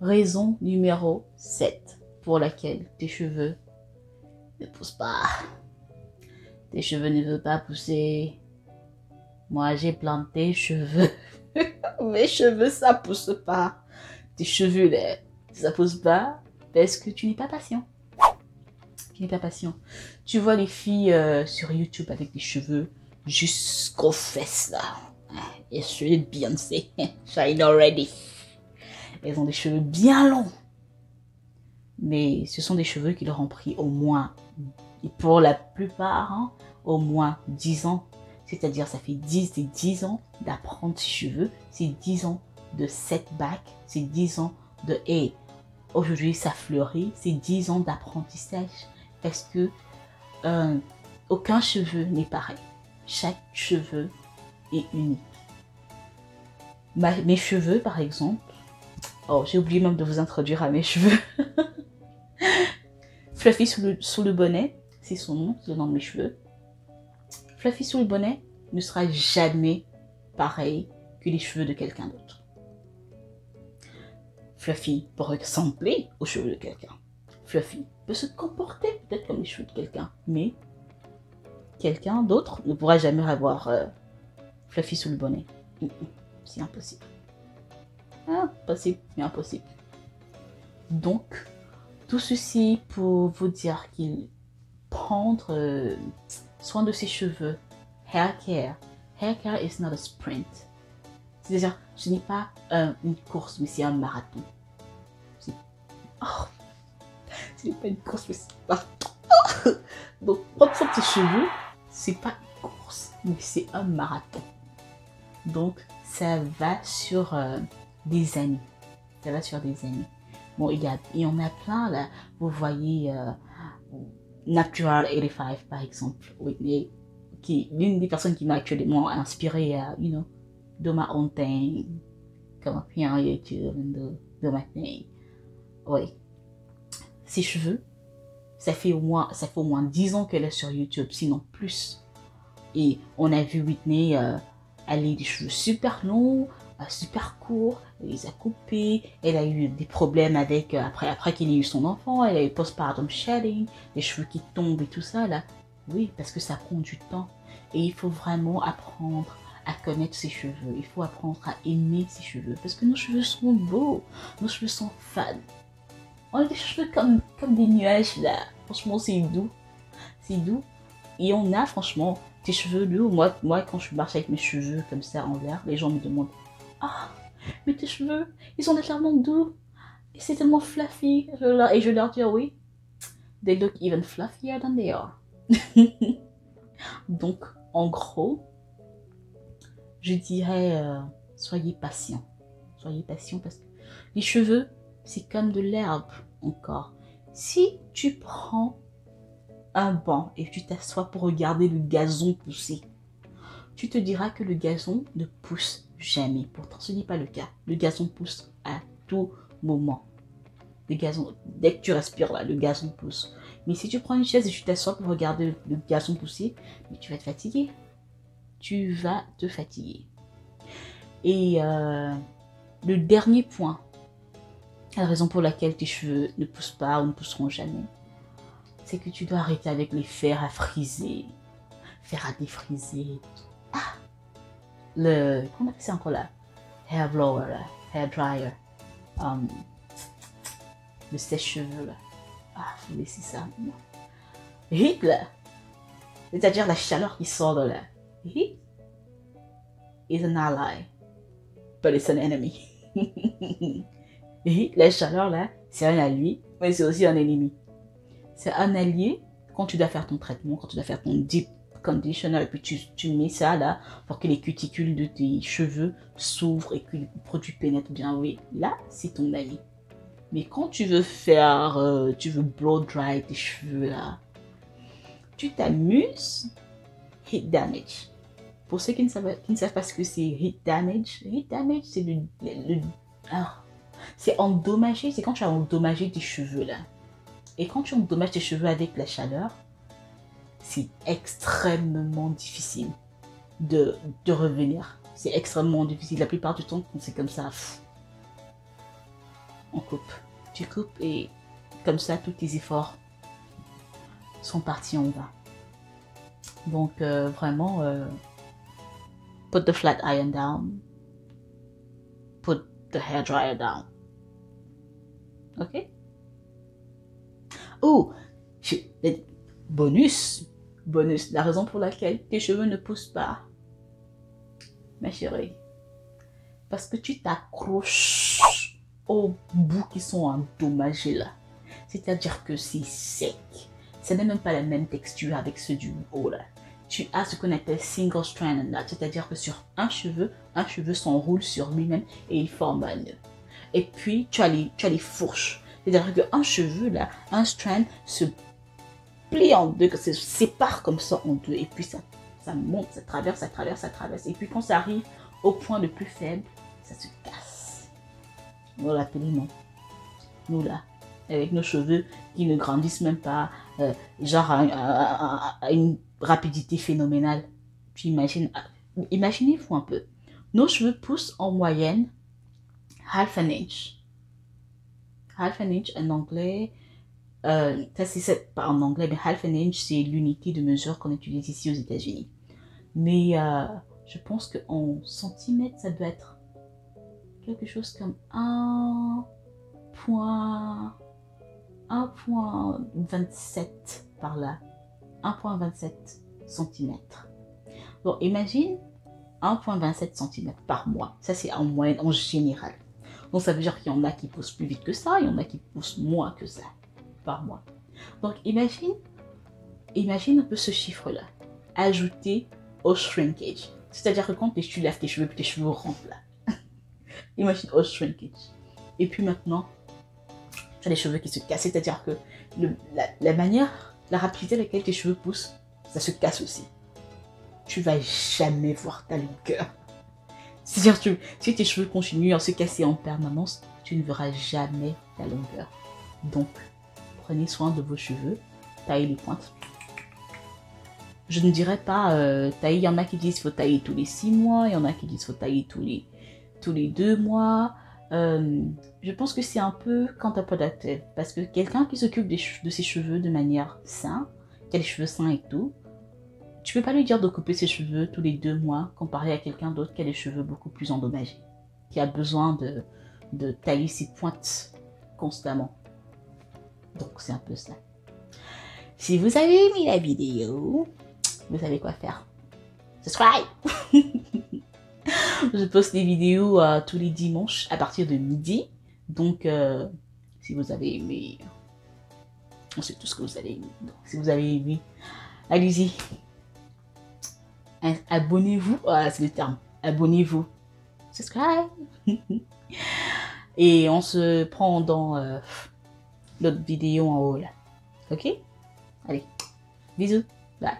Raison numéro 7 pour laquelle tes cheveux ne poussent pas. Tes cheveux ne veulent pas pousser. Moi, j'ai planté cheveux. Mes cheveux, ça pousse pas. Tes cheveux, là, ça pousse pas parce que tu n'es pas patient. Tu n'es pas patient. Tu vois les filles sur YouTube avec des cheveux jusqu'aux fesses, là. Et cheveux de Beyoncé. Shine already. Elles ont des cheveux bien longs. Mais ce sont des cheveux qui leur ont pris au moins, et pour la plupart, hein, au moins 10 ans. C'est-à-dire, ça fait 10 ans d'apprendre ses cheveux. C'est 10 ans de setback. C'est 10 ans de « hey, aujourd'hui ça fleurit ». C'est 10 ans d'apprentissage. Parce que aucun cheveu n'est pareil. Chaque cheveu est unique. Mes cheveux, par exemple. Oh, j'ai oublié même de vous introduire à mes cheveux. Fluffy sous le bonnet, c'est son nom, c'est le nom de mes cheveux. Fluffy sous le bonnet ne sera jamais pareil que les cheveux de quelqu'un d'autre. Fluffy peut ressembler aux cheveux de quelqu'un. Fluffy peut se comporter peut-être comme les cheveux de quelqu'un, mais quelqu'un d'autre ne pourra jamais avoir Fluffy sous le bonnet. C'est impossible. Impossible, mais impossible. Donc, tout ceci pour vous dire qu'il prendre soin de ses cheveux, hair care is not a sprint. C'est-à-dire, ce n'est pas une course, mais c'est un marathon. Ce n'est pas une course, mais c'est pas... Donc, prendre soin de ses cheveux, c'est pas une course, mais c'est un marathon. Donc, ça va sur des années. Ça va sur des années. Bon, il y en a plein là. Vous voyez Natural 85 par exemple, Whitney, qui est l'une des personnes qui m'a actuellement inspiré à, do my own thing, come up here on YouTube and do my thing. Oui. Ses cheveux, ça fait au moins 10 ans qu'elle est sur YouTube, sinon plus. Et on a vu Whitney, elle a des cheveux super longs, super court, elle les a coupés, elle a eu des problèmes avec, après qu'il ait eu son enfant, elle a eu postpartum shedding, les cheveux qui tombent et tout ça là. Oui, parce que ça prend du temps. Et il faut vraiment apprendre à connaître ses cheveux, il faut apprendre à aimer ses cheveux, parce que nos cheveux sont beaux, nos cheveux sont fans. On a des cheveux comme des nuages là, franchement c'est doux, c'est doux. Et on a franchement tes cheveux doux, moi quand je marche avec mes cheveux comme ça en l'air, les gens me demandent « Ah, mais tes cheveux, ils sont tellement doux, et c'est tellement fluffy. » Et je leur dis « Oui, they look even fluffier than they are. » Donc, en gros, je dirais, soyez patient. Soyez patient parce que les cheveux, c'est comme de l'herbe encore. Si tu prends un banc et tu t'assois pour regarder le gazon pousser, tu te diras que le gazon ne pousse jamais. Pourtant, ce n'est pas le cas. Le gazon pousse à tout moment. Le gazon, dès que tu respires là, le gazon pousse. Mais si tu prends une chaise et tu t'assois pour regarder le gazon pousser, mais tu vas te fatiguer. Tu vas te fatiguer. Et le dernier point, la raison pour laquelle tes cheveux ne poussent pas ou ne pousseront jamais, c'est que tu dois arrêter avec les fers à friser, fers à défriser. Comment on appelle ça encore là? Hair blower, là, hair dryer, le sèche-cheveux là. Faut laisser ça. Heat là, c'est-à-dire la chaleur qui sort de là. Heat is an ally, but it's an enemy. Heat, la chaleur là, c'est un allié, mais c'est aussi un ennemi. C'est un allié quand tu dois faire ton traitement, quand tu dois faire ton deep conditioner, et puis tu mets ça là pour que les cuticules de tes cheveux s'ouvrent et que le produit pénètre bien. Oui, là c'est ton ami. Mais quand tu veux faire, tu veux blow dry tes cheveux là, tu t'amuses. Heat damage. Pour ceux qui ne savent pas ce que c'est heat damage c'est c'est endommager, c'est quand tu as endommagé tes cheveux là. Et quand tu endommages tes cheveux avec la chaleur, c'est extrêmement difficile de revenir. C'est extrêmement difficile. La plupart du temps, quand c'est comme ça, on coupe. Tu coupes et comme ça, tous tes efforts sont partis en vain. Donc, vraiment, put the flat iron down. Put the hair dryer down. Ok? Oh, bonus. La raison pour laquelle tes cheveux ne poussent pas, ma chérie, parce que tu t'accroches aux bouts qui sont endommagés là. C'est-à-dire que c'est sec. Ce n'est même pas la même texture avec ceux du haut là. Tu as ce qu'on appelle single strand knot, c'est-à-dire que sur un cheveu s'enroule sur lui-même et il forme un nœud. Et puis tu as les fourches. C'est-à-dire qu'un cheveu là, un strand se plie en deux, se sépare comme ça en deux et puis ça monte, ça traverse. Et puis quand ça arrive au point le plus faible, ça se casse. On l'appelle non. Nous là, avec nos cheveux qui ne grandissent même pas, genre à une rapidité phénoménale. Tu imagines, imaginez-vous un peu. Nos cheveux poussent en moyenne half an inch. Half an inch en anglais, ça c'est pas en anglais, mais half an inch c'est l'unité de mesure qu'on utilise ici aux États-Unis. Mais je pense qu'en centimètres, ça doit être quelque chose comme 1,27 par là. 1,27 cm. Donc imagine 1,27 cm par mois. Ça c'est en moyenne, en général. Donc ça veut dire qu'il y en a qui poussent plus vite que ça, il y en a qui poussent moins que ça par mois. Donc imagine un peu ce chiffre-là, ajouté au shrinkage. C'est-à-dire que quand tu lèves tes cheveux, puis tes cheveux rentrent là. Imagine au shrinkage. Et puis maintenant, tu as les cheveux qui se cassent. C'est-à-dire que la rapidité avec laquelle tes cheveux poussent, ça se casse aussi. Tu vas jamais voir ta longueur. C'est-à-dire que si tes cheveux continuent à se casser en permanence, tu ne verras jamais ta longueur. Donc, prenez soin de vos cheveux, taillez les pointes. Je ne dirais pas tailler, il y en a qui disent qu'il faut tailler tous les 6 mois, il y en a qui disent qu'il faut tailler tous les 2 mois. Je pense que c'est un peu counterproductive parce que quelqu'un qui s'occupe de ses cheveux de manière saine, qui a les cheveux sains et tout, tu peux pas lui dire de couper ses cheveux tous les 2 mois comparé à quelqu'un d'autre qui a les cheveux beaucoup plus endommagés, qui a besoin de tailler ses pointes constamment. Donc c'est un peu ça. Si vous avez aimé la vidéo, vous savez quoi faire. Subscribe. Je poste des vidéos tous les dimanches à partir de midi. Donc si vous avez aimé, on sait tout ce que vous avez aimé. Donc, si vous avez aimé, allez-y. Abonnez-vous, voilà, c'est le terme. Abonnez-vous. Subscribe. Et on se prend dans l'autre vidéo en haut là. Ok? Allez, bisous. Bye.